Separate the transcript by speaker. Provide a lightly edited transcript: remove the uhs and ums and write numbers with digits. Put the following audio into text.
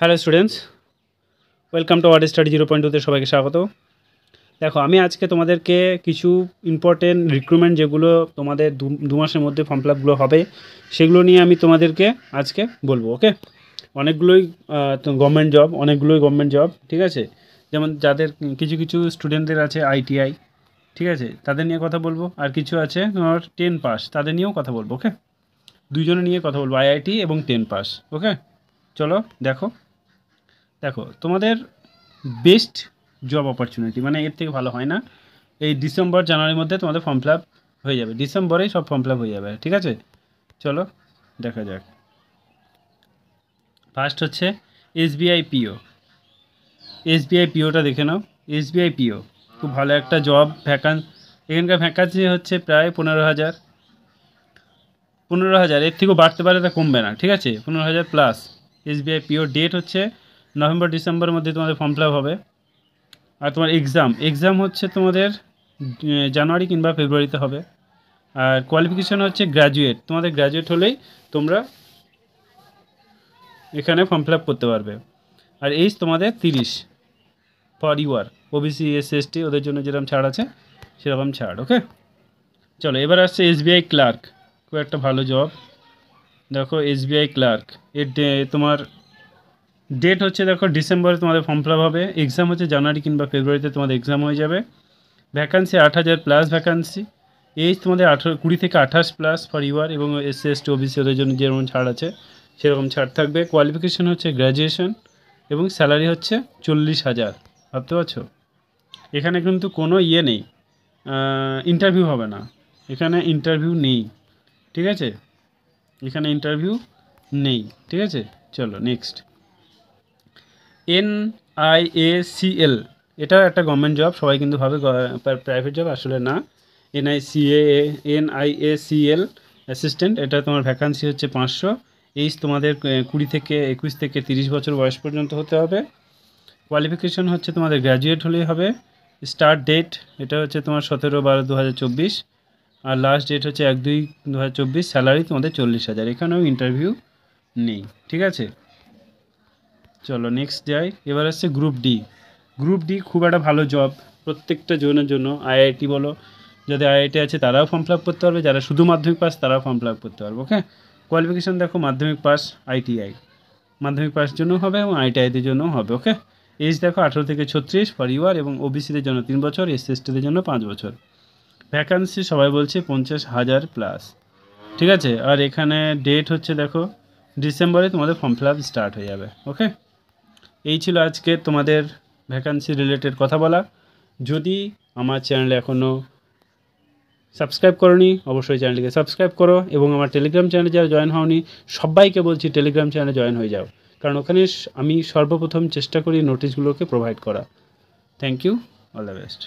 Speaker 1: Hello students, welcome to our study 0.2তে সবাইকে স্বাগত। দেখো, আমি আজকে তোমাদেরকে কিছু ইম্পর্টেন্ট রিক্রুটমেন্ট যেগুলো তোমাদের দু মাসের মধ্যে ফর্ম ফিল আপগুলো হবে সেগুলো নিয়ে আমি তোমাদেরকে আজকে বলবো। ওকে, অনেকগুলোই গভর্নমেন্ট জব, ঠিক আছে। যেমন যাদের কিছু কিছু স্টুডেন্টদের আছে আইটিআই, ঠিক আছে, তাদের নিয়ে কথা বলবো। আর কিছু আছে তোমার 10 পাস, তাদের নিয়েও কথা বলবো। ওকে, দুইজনে নিয়ে কথা বলবো, আইআইটি এবং 10 পাস। ওকে, চলো দেখো তোমাদের বেস্ট জব অপরচুনিটি, মানে এর থেকে ভালো হয় না। এই ডিসেম্বর জানুয়ারির মধ্যে তোমাদের ফর্ম ফিল আপ হয়ে যাবে, ডিসেম্বরেই সব ফর্ম ফিল আপ হয়ে যাবে, ঠিক আছে। চলো দেখা যাক। ফার্স্ট হচ্ছে এসবিআই পিওটা দেখে নাও। এসবিআই পিও খুব ভালো একটা জব। এখানকার ভ্যাকান্সি হচ্ছে প্রায় 15,000, এর থেকেও বাড়তে পারে, তা কমবে না, ঠিক আছে। 15,000 প্লাস এসবিআই পিও। ডেট হচ্ছে নভেম্বর ডিসেম্বরের মধ্যে তোমাদের ফর্ম ফিল আপ হবে। আর তোমার এক্সাম হচ্ছে তোমাদের জানুয়ারি কিংবা ফেব্রুয়ারিতে হবে। আর কোয়ালিফিকেশান হচ্ছে গ্র্যাজুয়েট। তোমাদের গ্র্যাজুয়েট হলেই তোমরা এখানে ফর্ম ফিল আপ করতে পারবে। আর এইজ তোমাদের 30 for UR, OBC SC ST ওদের জন্য যেরকম ছাড় আছে সেরকম ছাড়। ওকে, চলো এবার আসছে এসবিআই ক্লার্ক। খুব একটা ভালো জব। দেখো এসবিআই ক্লার্ক, এর তোমার ডেট হচ্ছে দেখো ডিসেম্বরে তোমাদের ফর্ম ফিল আপ হবে। এক্সাম হচ্ছে জানুয়ারি কিংবা ফেব্রুয়ারিতে তোমাদের এক্সাম হয়ে যাবে। Vacancy 8,000 plus vacancy. এইজ তোমাদের 20 থেকে 28 প্লাস ফর ইউআর এবং এসসি এসটি ওবিসি ওদের জন্য যেরকম ছাড় আছে সেরকম ছাড় থাকবে। কোয়ালিফিকেশান হচ্ছে গ্র্যাজুয়েশন এবং স্যালারি হচ্ছে 40,000। ভাবতে পারছো, এখানে কিন্তু কোনো নেই, ইন্টারভিউ হবে না, এখানে ইন্টারভিউ নেই, ঠিক আছে, এখানে ইন্টারভিউ নেই, ঠিক আছে। চলো নেক্সট, NIACL, এটাও একটা গভর্নমেন্ট জব। সবাই কিন্তু ভাবে প্রাইভেট জব, আসলে না। NIACL অ্যাসিস্ট্যান্ট, এটা তোমার ভ্যাকান্সি হচ্ছে 500। এইজ তোমাদের 20 থেকে 21 থেকে 30 বছর বয়স পর্যন্ত হতে হবে। কোয়ালিফিকেশন হচ্ছে তোমাদের গ্র্যাজুয়েট হলেই হবে। স্টার্ট ডেট এটা হচ্ছে তোমার 17/12/2024, আর লাস্ট ডেট হচ্ছে 1/2/2024। স্যালারি তোমাদের 40,000, এখানেও ইন্টারভিউ নেই, ঠিক আছে। চলো নেক্সট যাই। এবার আসছে গ্রুপ ডি খুব একটা ভালো জব প্রত্যেকটা জনের জন্য। আইআইটি বলো, যাদের আইআইটি আছে তারাও ফর্ম ফিল আপ করতে পারবে, যারা শুধু মাধ্যমিক পাস তারাও ফর্ম ফিল আপ করতে পারবে। ওকে, কোয়ালিফিকেশান দেখো মাধ্যমিক পাস, আইটিআই মাধ্যমিক পাসের জন্য হবে এবং আইটিআইদের জন্যও হবে। ওকে, এজ দেখো 18 থেকে 36 ফর ইউআর এবং ওবিসিদের জন্য 3 বছর, এসসি এসটিদের জন্য 5 বছর। ভ্যাকান্সি সবাই বলছে 50,000 প্লাস, ঠিক আছে। আর এখানে ডেট হচ্ছে দেখো ডিসেম্বরে তোমাদের ফর্ম ফিল আপ স্টার্ট হয়ে যাবে। ওকে, এই ছিল আজকে তোমাদের ভ্যাকান্সি রিলেটেড কথা বলা। যদি আমার চ্যানেলে এখনও সাবস্ক্রাইব করোনি, অবশ্যই চ্যানেলটিকে সাবস্ক্রাইব করো এবং আমার টেলিগ্রাম চ্যানেলে যারা জয়েন হওনি সবাইকে বলছি টেলিগ্রাম চ্যানেলে জয়েন হয়ে যাও, কারণ ওখানে আমি সর্বপ্রথম চেষ্টা করি নোটিশগুলোকে প্রোভাইড করা। Thank you, all the best.